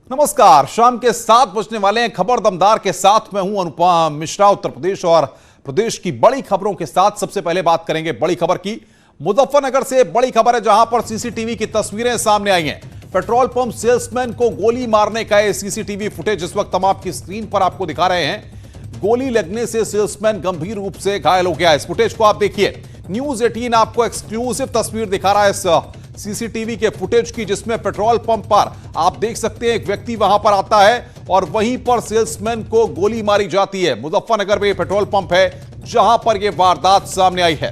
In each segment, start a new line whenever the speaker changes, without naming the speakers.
नमस्कार। शाम के 7 बजने वाले हैं। खबर दमदार के साथ मैं हूं अनुपम मिश्रा। उत्तर प्रदेश और प्रदेश की बड़ी खबरों के साथ सबसे पहले बात करेंगे बड़ी खबर की। मुजफ्फरनगर से बड़ी खबर है, जहां पर सीसीटीवी की तस्वीरें सामने आई हैं। पेट्रोल पंप सेल्समैन को गोली मारने का यह सीसीटीवी फुटेज इस वक्त हम आपकी स्क्रीन पर आपको दिखा रहे हैं। गोली लगने से सेल्समैन गंभीर रूप से घायल हो गया। इस फुटेज को आप देखिए। न्यूज 18 आपको एक्सक्लूसिव तस्वीर दिखा रहा है इस सीसीटीवी के फुटेज की, जिसमें पेट्रोल पंप पर आप देख सकते हैं एक व्यक्ति वहां पर आता है और वहीं पर सेल्समैन को गोली मारी जाती है। मुजफ्फरनगर में पेट्रोल पंप है जहां पर यह वारदात सामने आई है।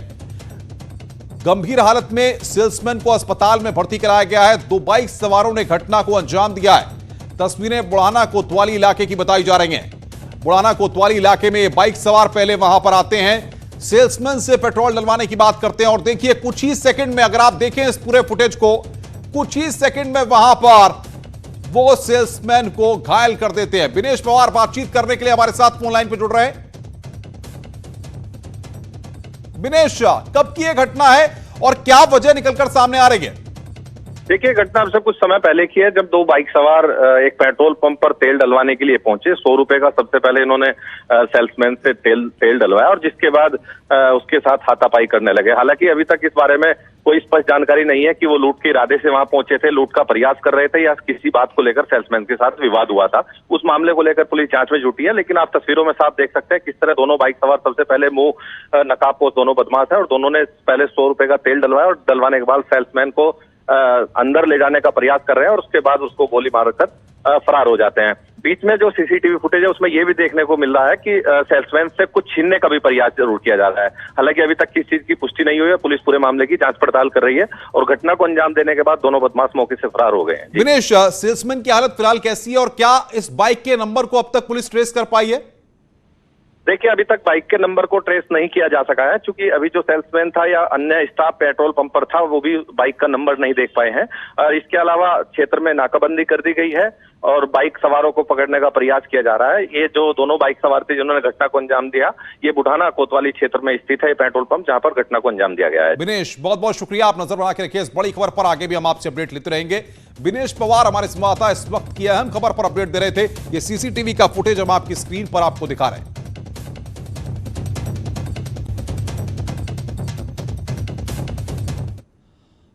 गंभीर हालत में सेल्समैन को अस्पताल में भर्ती कराया गया है। 2 बाइक सवारों ने घटना को अंजाम दिया है। तस्वीरें बुढ़ाना कोतवाली इलाके की बताई जा रही हैं। बुढ़ाना कोतवाली इलाके में ये बाइक सवार पहले वहां पर आते हैं, सेल्समैन से पेट्रोल डलवाने की बात करते हैं और देखिए कुछ ही सेकंड में, अगर आप देखें इस पूरे फुटेज को, कुछ ही सेकंड में वहां पर वो सेल्समैन को घायल कर देते हैं। विनेश पवार बातचीत करने के लिए हमारे साथ फोन लाइन पर जुड़ रहे हैं। विनेश, कब की यह घटना है और क्या वजह निकलकर सामने आ रही है?
देखिए, घटना अब से कुछ समय पहले की है, जब 2 बाइक सवार एक पेट्रोल पंप पर तेल डलवाने के लिए पहुंचे। 100 रुपए का सबसे पहले इन्होंने सेल्समैन से तेल डलवाया और जिसके बाद उसके साथ हाथापाई करने लगे। हालांकि अभी तक इस बारे में कोई स्पष्ट जानकारी नहीं है कि वो लूट के इरादे से वहां पहुंचे थे, लूट का प्रयास कर रहे थे या किसी बात को लेकर सेल्समैन के साथ विवाद हुआ था। उस मामले को लेकर पुलिस जांच में जुटी है, लेकिन आप तस्वीरों में साफ देख सकते हैं किस तरह दोनों बाइक सवार सबसे पहले मुंह नकाबपोश दोनों बदमाश है और दोनों ने पहले 100 रुपए का तेल डलवाया और डलवाने के बाद सेल्समैन को अंदर ले जाने का प्रयास कर रहे हैं और उसके बाद उसको गोली मारकर फरार हो जाते हैं। बीच में जो सीसीटीवी फुटेज है उसमें यह भी देखने को मिल रहा है कि सेल्समैन से कुछ छीनने का भी प्रयास जरूर किया जा रहा है। हालांकि अभी तक किस चीज की पुष्टि नहीं हुई है। पुलिस पूरे मामले की जांच पड़ताल कर रही है और घटना को अंजाम देने के बाद दोनों बदमाश मौके से फरार हो गए हैं।
विनेश, सेल्समैन की हालत फिलहाल कैसी है और क्या इस बाइक के नंबर को अब तक पुलिस ट्रेस कर पाई है?
देखिए, अभी तक बाइक के नंबर को ट्रेस नहीं किया जा सका है, क्योंकि अभी जो सेल्समैन था या अन्य स्टाफ पेट्रोल पंप पर था वो भी बाइक का नंबर नहीं देख पाए हैं। और इसके अलावा क्षेत्र में नाकाबंदी कर दी गई है और बाइक सवारों को पकड़ने का प्रयास किया जा रहा है। ये जो दोनों बाइक सवार थे जिन्होंने घटना को अंजाम दिया, ये बुढ़ाना कोतवाली क्षेत्र में स्थित है पेट्रोल पंप, जहां पर घटना को अंजाम दिया गया है।
विनेश, बहुत बहुत शुक्रिया। आप नजर बना के रखिए इस बड़ी खबर पर, आगे भी हम आपसे अपडेट लेते रहेंगे। विनेश पवार हमारे संवाददाता इस वक्त की अहम खबर पर अपडेट दे रहे थे। ये सीसीटीवी का फुटेज हम आपकी स्क्रीन पर आपको दिखा रहे हैं।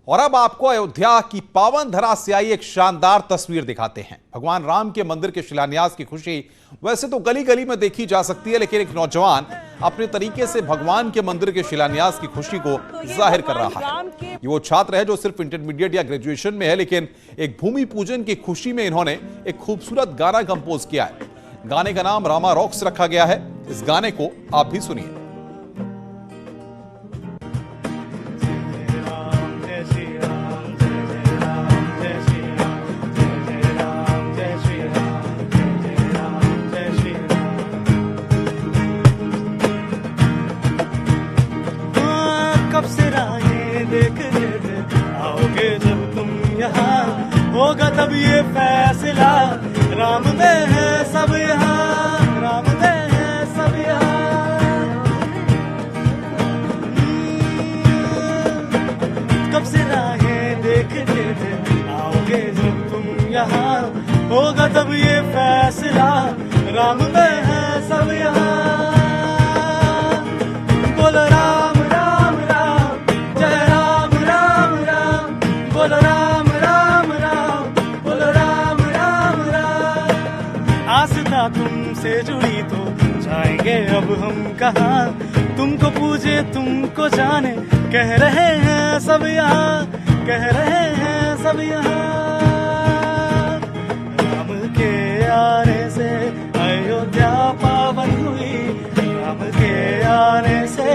और अब आपको अयोध्या की पावन धरा से आई एक शानदार तस्वीर दिखाते हैं। भगवान राम के मंदिर के शिलान्यास की खुशी वैसे तो गली गली में देखी जा सकती है, लेकिन एक नौजवान अपने तरीके से भगवान के मंदिर के शिलान्यास की खुशी को जाहिर कर रहा है। ये वो छात्र है जो सिर्फ इंटरमीडिएट या ग्रेजुएशन में है, लेकिन एक भूमि पूजन की खुशी में इन्होंने एक खूबसूरत गाना कंपोज किया है। गाने का नाम रामा रॉक्स रखा गया है। इस गाने को आप भी सुनिए।
होगा तब ये फैसला, राम में है सब यहाँ, राम में है सब यहाँ। कब से राहें देखते थे, आओगे जब तुम यहाँ, होगा तब ये फैसला, राम में है सब यहाँ। बोलो राम राम राम, जय राम राम राम, बोलो राम तुमसे जुड़ी तो जाएंगे अब हम कहाँ। तुमको पूजे तुमको जाने, कह रहे हैं सब यहाँ, कह रहे हैं सब यहाँ। राम के आने से अयोध्या पावन हुई, राम के आने से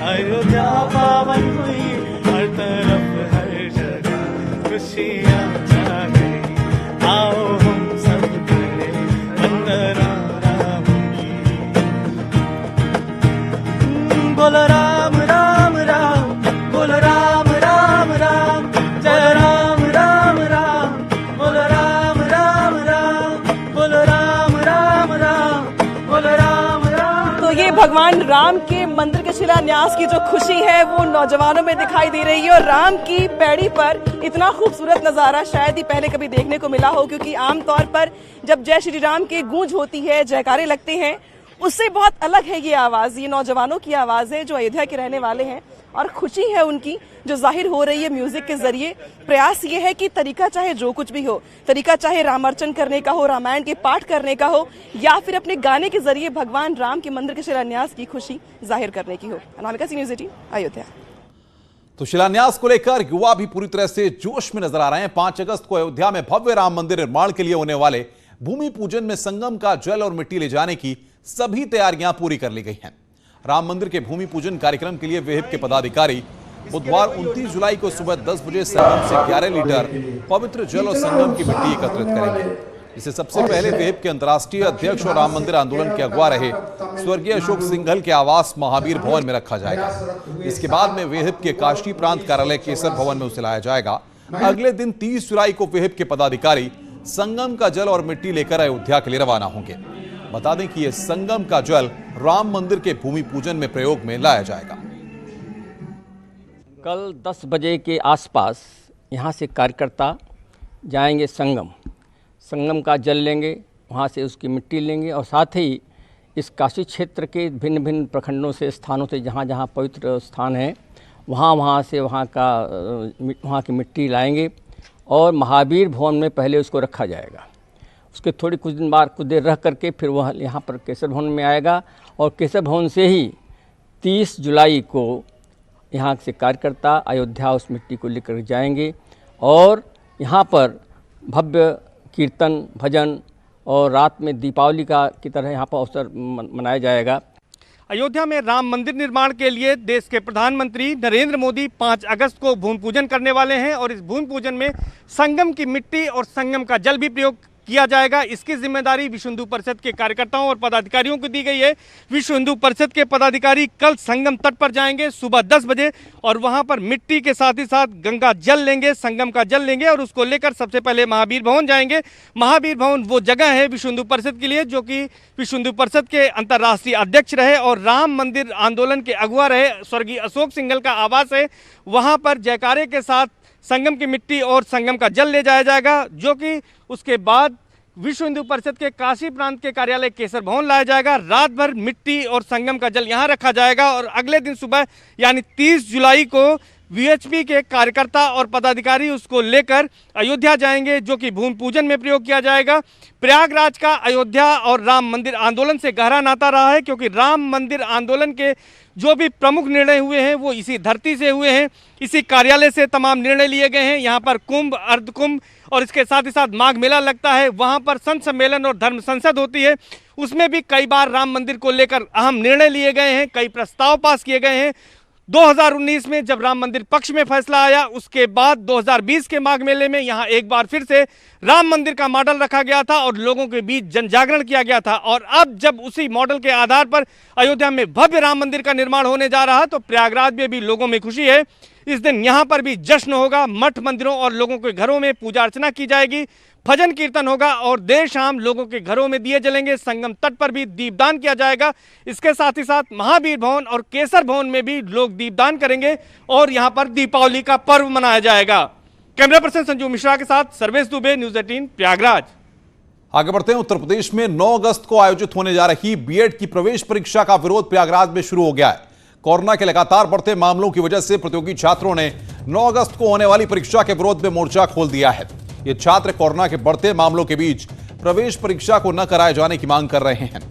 अयोध्या पावन हुई। हर तरफ हर जगह खुशियाँ छा गई, आओ हम सब करें वंदना राम की। बोलो राम राम राम, बोलो राम राम राम, जय राम राम राम, बोलो राम राम राम, बोलो राम राम राम, बोलो राम राम।
तो ये भगवान राम के मंदिर के शिलान्यास की जो खुशी है वो नौजवानों में दिखाई दे रही है और राम की पैड़ी पर इतना खूबसूरत नज़ारा शायद ही पहले कभी देखने को मिला हो, क्योंकि आमतौर पर जब जय श्री राम की गूंज होती है, जयकारे लगते हैं, उससे बहुत अलग है ये आवाज़। ये नौजवानों की आवाज़ है जो अयोध्या के रहने वाले हैं और खुशी है उनकी जो जाहिर हो रही है म्यूजिक के जरिए। प्रयास ये है कि तरीका चाहे जो कुछ भी हो, तरीका चाहे रामार्चन करने का हो, रामायण के पाठ करने का हो, या फिर अपने गाने के जरिए भगवान राम के मंदिर के शिलान्यास की खुशी जाहिर करने की हो। अनामिका, सी न्यूज़ 18, अयोध्या।
तो शिलान्यास को लेकर युवा भी पूरी तरह से जोश में नजर आ रहे हैं। 5 अगस्त को अयोध्या में भव्य राम मंदिर निर्माण के लिए होने वाले भूमि पूजन में संगम का जल और मिट्टी ले जाने की सभी तैयारियां पूरी कर ली गई हैं। राम मंदिर के भूमि पूजन कार्यक्रम के लिए विहिप के पदाधिकारी बुधवार 29 जुलाई को सुबह 10 बजे संगम से 11 लीटर पवित्र जल और संगम की मिट्टी एकत्रित करेंगे। इसे सबसे पहले विहिप के अंतर्राष्ट्रीय अध्यक्ष और राम मंदिर आंदोलन के अगुवा रहे स्वर्गीय अशोक सिंघल के आवास महावीर भवन में रखा जाएगा। इसके बाद में विहिप के काशी प्रांत कार्यालय केसर भवन में उसे लाया जाएगा। अगले दिन 30 जुलाई को विहिप के पदाधिकारी संगम का जल और मिट्टी लेकर अयोध्या के लिए रवाना होंगे। बता दें कि यह संगम का जल राम मंदिर के भूमि पूजन में प्रयोग में लाया जाएगा।
कल 10 बजे के आसपास यहाँ से कार्यकर्ता जाएंगे संगम का जल लेंगे, वहाँ से उसकी मिट्टी लेंगे और साथ ही इस काशी क्षेत्र के भिन्न भिन्न प्रखंडों से, स्थानों से, जहाँ जहाँ पवित्र स्थान है वहाँ से वहाँ की मिट्टी लाएंगे और महावीर भवन में पहले उसको रखा जाएगा। उसके कुछ दिन बाद कुछ देर रह करके फिर वह यहाँ पर केसर भवन में आएगा और केसर भवन से ही 30 जुलाई को यहाँ से कार्यकर्ता अयोध्या उस मिट्टी को लेकर जाएंगे और यहाँ पर भव्य कीर्तन, भजन और रात में दीपावली की तरह यहाँ पर अवसर मनाया जाएगा।
अयोध्या में राम मंदिर निर्माण के लिए देश के प्रधानमंत्री नरेंद्र मोदी 5 अगस्त को भूमि पूजन करने वाले हैं और इस भूमि पूजन में संगम की मिट्टी और संगम का जल भी प्रयोग किया जाएगा। इसकी जिम्मेदारी विश्व हिंदू परिषद के कार्यकर्ताओं और पदाधिकारियों को दी गई है। विश्व हिंदू परिषद के पदाधिकारी कल संगम तट पर जाएंगे सुबह 10 बजे और वहां पर मिट्टी के साथ ही साथ गंगा जल लेंगे, संगम का जल लेंगे और उसको लेकर सबसे पहले महावीर भवन जाएंगे। महावीर भवन वो जगह है विश्व हिंदू परिषद के लिए जो कि विश्व हिंदू परिषद के अंतर्राष्ट्रीय अध्यक्ष रहे और राम मंदिर आंदोलन के अगुवा रहे स्वर्गीय अशोक सिंघल का आवास है। वहाँ पर जयकारे के साथ संगम की मिट्टी और संगम का जल ले जाया जाएगा, जो कि उसके बाद विश्व हिंदू परिषद के काशी प्रांत के कार्यालय केसर भवन लाया जाएगा। रात भर मिट्टी और संगम का जल यहाँ रखा जाएगा और अगले दिन सुबह यानी 30 जुलाई को वीएचपी के कार्यकर्ता और पदाधिकारी उसको लेकर अयोध्या जाएंगे, जो कि भूमि पूजन में प्रयोग किया जाएगा। प्रयागराज का अयोध्या और राम मंदिर आंदोलन से गहरा नाता रहा है, क्योंकि राम मंदिर आंदोलन के जो भी प्रमुख निर्णय हुए हैं वो इसी धरती से हुए हैं, इसी कार्यालय से तमाम निर्णय लिए गए हैं। यहाँ पर कुंभ, अर्धकुंभ और इसके साथ ही साथ माघ मेला लगता है। वहाँ पर संत सम्मेलन और धर्म संसद होती है, उसमें भी कई बार राम मंदिर को लेकर अहम निर्णय लिए गए हैं, कई प्रस्ताव पास किए गए हैं। 2019 में जब राम मंदिर पक्ष में फैसला आया, उसके बाद 2020 के माघ मेले में यहाँ एक बार फिर से राम मंदिर का मॉडल रखा गया था और लोगों के बीच जन जागरण किया गया था। और अब जब उसी मॉडल के आधार पर अयोध्या में भव्य राम मंदिर का निर्माण होने जा रहा है, तो प्रयागराज में भी लोगों में खुशी है। इस दिन यहाँ पर भी जश्न होगा, मठ मंदिरों और लोगों के घरों में पूजा अर्चना की जाएगी, भजन कीर्तन होगा और देर शाम लोगों के घरों में दिए जलेंगे। संगम तट पर भी दीपदान किया जाएगा। इसके साथ ही साथ महावीर भवन और केसर भवन में भी लोग दीपदान करेंगे और यहाँ पर दीपावली का पर्व मनाया जाएगा। कैमरा पर्सन संजू मिश्रा के साथ सर्वेश दुबे, न्यूज़ 18 प्रयागराज।
आगे बढ़ते हैं। उत्तर प्रदेश में 9 अगस्त को आयोजित होने जा रही बीएड की प्रवेश परीक्षा का विरोध प्रयागराज में शुरू हो गया है। कोरोना के लगातार बढ़ते मामलों की वजह से प्रतियोगी छात्रों ने 9 अगस्त को होने वाली परीक्षा के विरोध में मोर्चा खोल दिया है। ये छात्र कोरोना के बढ़ते मामलों के बीच प्रवेश परीक्षा को न कराए जाने की मांग कर रहे हैं।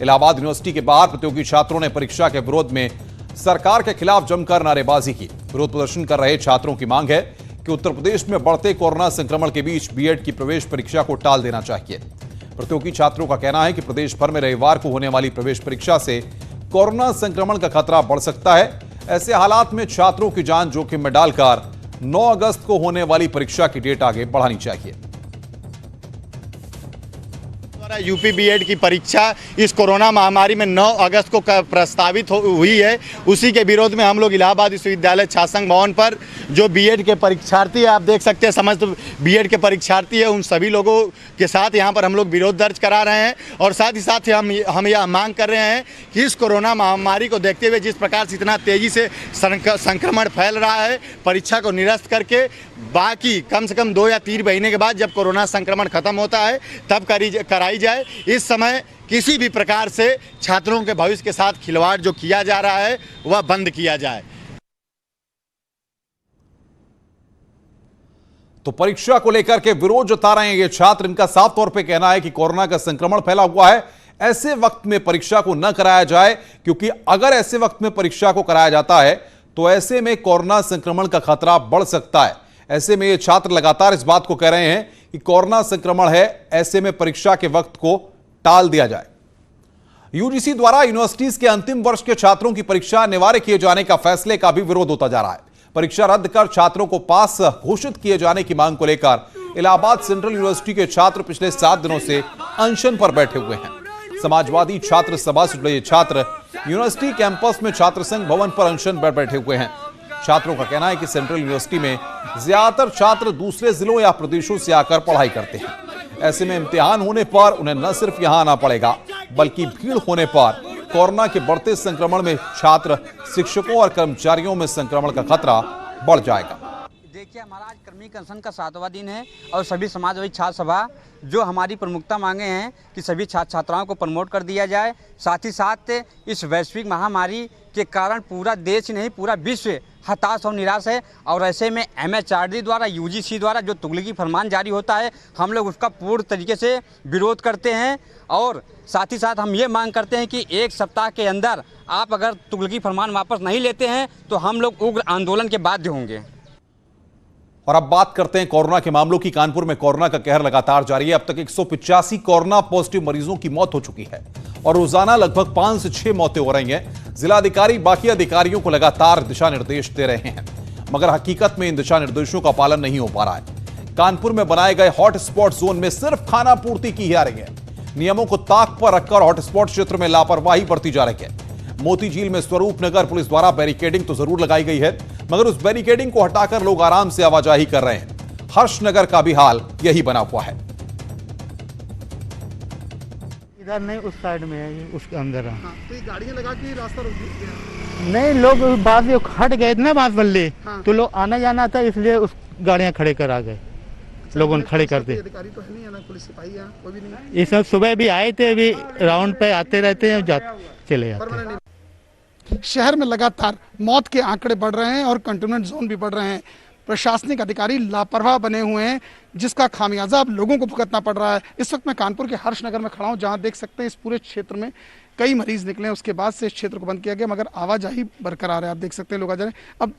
इलाहाबाद यूनिवर्सिटी के बाहर प्रतियोगी छात्रों ने परीक्षा के विरोध में सरकार के खिलाफ जमकर नारेबाजी की। विरोध प्रदर्शन कर रहे छात्रों की मांग है कि उत्तर प्रदेश में बढ़ते कोरोना संक्रमण के बीच बीएड की प्रवेश परीक्षा को टाल देना चाहिए। प्रतियोगी छात्रों का कहना है कि प्रदेश भर में रविवार को होने वाली प्रवेश परीक्षा से कोरोना संक्रमण का खतरा बढ़ सकता है। ऐसे हालात में छात्रों की जान जोखिम में डालकर 9 अगस्त को होने वाली परीक्षा की डेट आगे बढ़ानी चाहिए।
यूपी बीएड की परीक्षा इस कोरोना महामारी में 9 अगस्त को प्रस्तावित हुई है। उसी के विरोध में हम लोग इलाहाबाद विश्वविद्यालय छात्र संघ भवन पर जो बीएड के परीक्षार्थी है, आप देख सकते हैं समस्त बीएड के परीक्षार्थी है, उन सभी लोगों के साथ यहाँ पर हम लोग विरोध दर्ज करा रहे हैं। और साथ ही साथ हम यह मांग कर रहे हैं कि इस कोरोना महामारी को देखते हुए जिस प्रकार से इतना तेज़ी से संक्रमण फैल रहा है, परीक्षा को निरस्त करके बाकी कम से कम 2 या 3 महीने के बाद जब कोरोना संक्रमण खत्म होता है तब कराई जाए। इस समय किसी भी प्रकार से छात्रों के भविष्य के साथ खिलवाड़ जो किया जा रहा है वह बंद किया जाए।
तो परीक्षा को लेकर के विरोध जता रहे हैं ये छात्र। इनका साफ तौर पे कहना है कि कोरोना का संक्रमण फैला हुआ है, ऐसे वक्त में परीक्षा को न कराया जाए, क्योंकि अगर ऐसे वक्त में परीक्षा को कराया जाता है तो ऐसे में कोरोना संक्रमण का खतरा बढ़ सकता है। ऐसे में ये छात्र लगातार इस बात को कह रहे हैं कि कोरोना संक्रमण है, ऐसे में परीक्षा के वक्त को टाल दिया जाए। यूजीसी द्वारा यूनिवर्सिटीज के अंतिम वर्ष के छात्रों की परीक्षा अनिवार्य किए जाने का फैसले का भी विरोध होता जा रहा है। परीक्षा रद्द कर छात्रों को पास घोषित किए जाने की मांग को लेकर इलाहाबाद सेंट्रल यूनिवर्सिटी के छात्र पिछले 7 दिनों से अनशन पर बैठे हुए हैं। समाजवादी छात्र सभा से जुड़े छात्र यूनिवर्सिटी कैंपस में छात्र संघ भवन पर अनशन पर बैठे हुए हैं। छात्रों का कहना है कि सेंट्रल यूनिवर्सिटी में ज्यादातर छात्र दूसरे जिलों या प्रदेशों से आकर पढ़ाई करते हैं। ऐसे में इम्तिहान होने पर उन्हें न सिर्फ यहां आना पड़ेगा, बल्कि भीड़ होने पर कोरोना के बढ़ते संक्रमण में छात्र, शिक्षकों और कर्मचारियों में संक्रमण का खतरा बढ़ जाएगा।
देखिए, हमारा आज कर्मी अनशन का 7वां दिन है और सभी समाजवादी छात्र सभा जो हमारी प्रमुखता मांगे हैं कि सभी छात्र छात्राओं को प्रमोट कर दिया जाए। साथ ही साथ इस वैश्विक महामारी के कारण पूरा देश नहीं पूरा विश्व हताश और निराश है। और ऐसे में MHRD द्वारा यूजीसी द्वारा जो तुगलकी फरमान जारी होता है, हम लोग उसका पूर्ण तरीके से विरोध करते हैं। और साथ ही साथ हम ये मांग करते हैं कि 1 सप्ताह के अंदर आप अगर तुगलकी फरमान वापस नहीं लेते हैं तो हम लोग उग्र आंदोलन के बाध्य होंगे।
और अब बात करते हैं कोरोना के मामलों की। कानपुर में कोरोना का कहर लगातार जारी है। अब तक 185 कोरोना पॉजिटिव मरीजों की मौत हो चुकी है और रोजाना लगभग 5 से 6 मौतें हो रही हैं। जिलाधिकारी बाकी अधिकारियों को लगातार दिशा निर्देश दे रहे हैं, मगर हकीकत में इन दिशा निर्देशों का पालन नहीं हो पा रहा है। कानपुर में बनाए गए हॉटस्पॉट जोन में सिर्फ खाना पूर्ति की जा रही है। नियमों को ताक पर रखकर हॉटस्पॉट क्षेत्र में लापरवाही बरती जा रही है। मोती झील में स्वरूप नगर पुलिस द्वारा बैरिकेडिंग तो जरूर लगाई गई है, मगर उस बैरिकेडिंग को हटाकर लोग आराम से आवाजाही कर रहे हैं। हर्षनगर का भी हाल यही बना हुआ है।
इधर नहीं, उस साइड में है, उसके अंदर है।
हाँ, तो ये गाड़ियां लगा के रास्ता रोक दिया।
नहीं, लोग बाद में हट गए ना बात बल्ले। हाँ। तो लोग आना जाना था, इसलिए उस गाड़ियां खड़े कर आ गए। लोगों ने खड़े कर दिए।
अधिकारी तो है नहीं, ना पुलिस सिपाही है, कोई भी नहीं।
ये सब सुबह भी आए थे, अभी राउंड पे आते रहते हैं, चले जाते हैं।
शहर में लगातार मौत के आंकड़े बढ़ रहे हैं और कंटेनमेंट जोन भी बढ़ रहे हैं। प्रशासनिक अधिकारी लापरवाह बने हुए हैं, जिसका खामियाजा अब लोगों को भुगतना पड़ रहा है। इस वक्त मैं कानपुर के हर्षनगर में खड़ा हूं, जहां देख सकते हैं इस पूरे क्षेत्र में कई मरीज निकले। उसके बाद से इस क्षेत्र को बंद किया गया, मगर आवाजाही बरकरार है। आप देख सकते हैं लोग आ जा रहे हैं।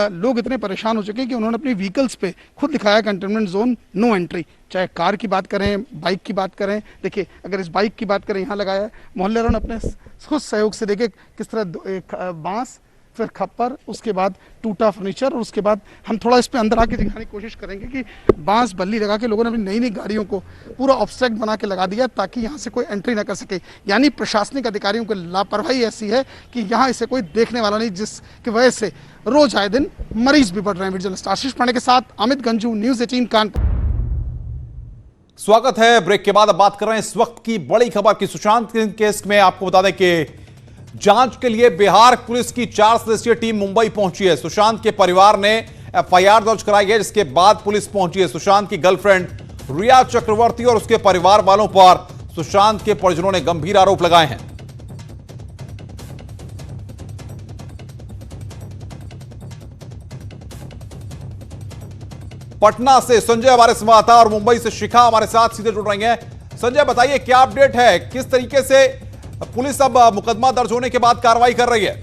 अब लोग इतने परेशान हो चुके हैं कि उन्होंने अपनी व्हीकल्स पे खुद लिखाया कंटेनमेंट जोन नो एंट्री। चाहे कार की बात करें, बाइक की बात करें। देखिए, अगर इस बाइक की बात करें, यहाँ लगाया है। मोहल्ले वालों ने अपने खुद सहयोग से देखिए किस तरह बांस, फिर खप्पर, उसके बाद टूटा फर्नीचर, और उसके बाद हम थोड़ा इस पे अंदर आके दिखाने की कोशिश करेंगे कि बांस बल्ली लगा के लोगों ने अपनी नई नई गाड़ियों को पूरा ऑब्स्ट्रक्ट बना के लगा दिया ताकि यहाँ से कोई एंट्री ना कर सके। यानी प्रशासनिक अधिकारियों की लापरवाही ऐसी है कि यहाँ इसे कोई देखने वाला नहीं, जिसकी वजह से रोज आए दिन मरीज भी बढ़ रहे हैं। विजिलेंस आशीष पांडे के साथ अमित गंजू, न्यूज 18 कानपुर।
स्वागत है। ब्रेक के बाद अब बात कर रहे हैं इस वक्त की बड़ी खबर की। सुशांत केस में आपको बता दें कि जांच के लिए बिहार पुलिस की 4 सदस्यीय टीम मुंबई पहुंची है। सुशांत के परिवार ने FIR दर्ज कराई है, जिसके बाद पुलिस पहुंची है। सुशांत की गर्लफ्रेंड रिया चक्रवर्ती और उसके परिवार वालों पर सुशांत के परिजनों ने गंभीर आरोप लगाए हैं। पटना से संजय हमारे संवाददाता और मुंबई से शिखा हमारे साथ सीधे जुड़ रही हैं। संजय, बताइए क्या अपडेट है, किस तरीके से पुलिस अब मुकदमा दर्ज होने के बाद कार्रवाई कर रही है?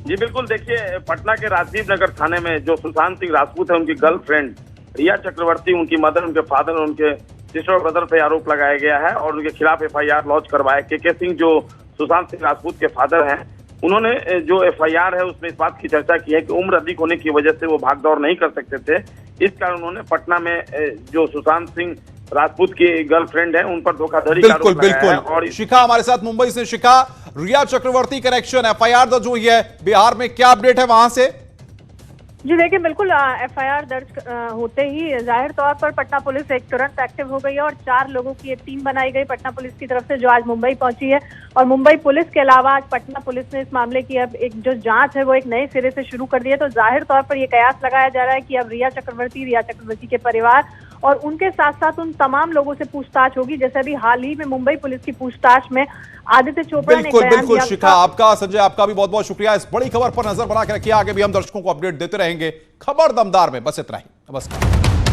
जी बिल्कुल, देखिए पटना के राजीव नगर थाने में जो सुशांत सिंह राजपूत है, उनकी गर्लफ्रेंड रिया चक्रवर्ती, उनकी मदर, उनके फादर और उनके सिस्टर और ब्रदर पे आरोप लगाया गया है और उनके खिलाफ FIR लॉन्च करवाया। के सिंह जो सुशांत सिंह राजपूत के फादर हैं, उन्होंने जो FIR है उसमें इस बात की चर्चा की है कि उम्र अधिक होने की वजह से वो भाग दौड़ नहीं कर सकते थे। इस कारण उन्होंने पटना में जो सुशांत सिंह
राजपूत की गर्लफ्रेंड है, उन पर धोखाधड़ी का
बिल्कुल
आरोप लगाया है।
बिल्कुल।
और
शिखा हमारे साथ मुंबई से। शिखा, रिया चक्रवर्ती कनेक्शन एफआईआर दर्ज हुई है बिहार में, क्या अपडेट है वहां से?
जी देखिए, बिल्कुल एफआईआर दर्ज होते ही जाहिर तौर पर पटना पुलिस एक तुरंत एक्टिव हो गई है और 4 लोगों की एक टीम बनाई गई पटना पुलिस की तरफ से, जो आज मुंबई पहुंची है। और मुंबई पुलिस के अलावा आज पटना पुलिस ने इस मामले की अब एक जो जांच है वो एक नए सिरे से शुरू कर दी है। तो जाहिर तौर पर यह कयास लगाया जा रहा है कि अब रिया चक्रवर्ती के परिवार और उनके साथ साथ उन तमाम लोगों से पूछताछ होगी। जैसे अभी हाल ही में मुंबई पुलिस की पूछताछ में आदित्य चोपड़ा ने
बिल्कुल शिखा, आपका संजय आपका भी बहुत बहुत शुक्रिया। इस बड़ी खबर पर नजर बना के रखिए, आगे भी हम दर्शकों को अपडेट देते रहेंगे। खबर दमदार में बस इतना ही, नमस्कार।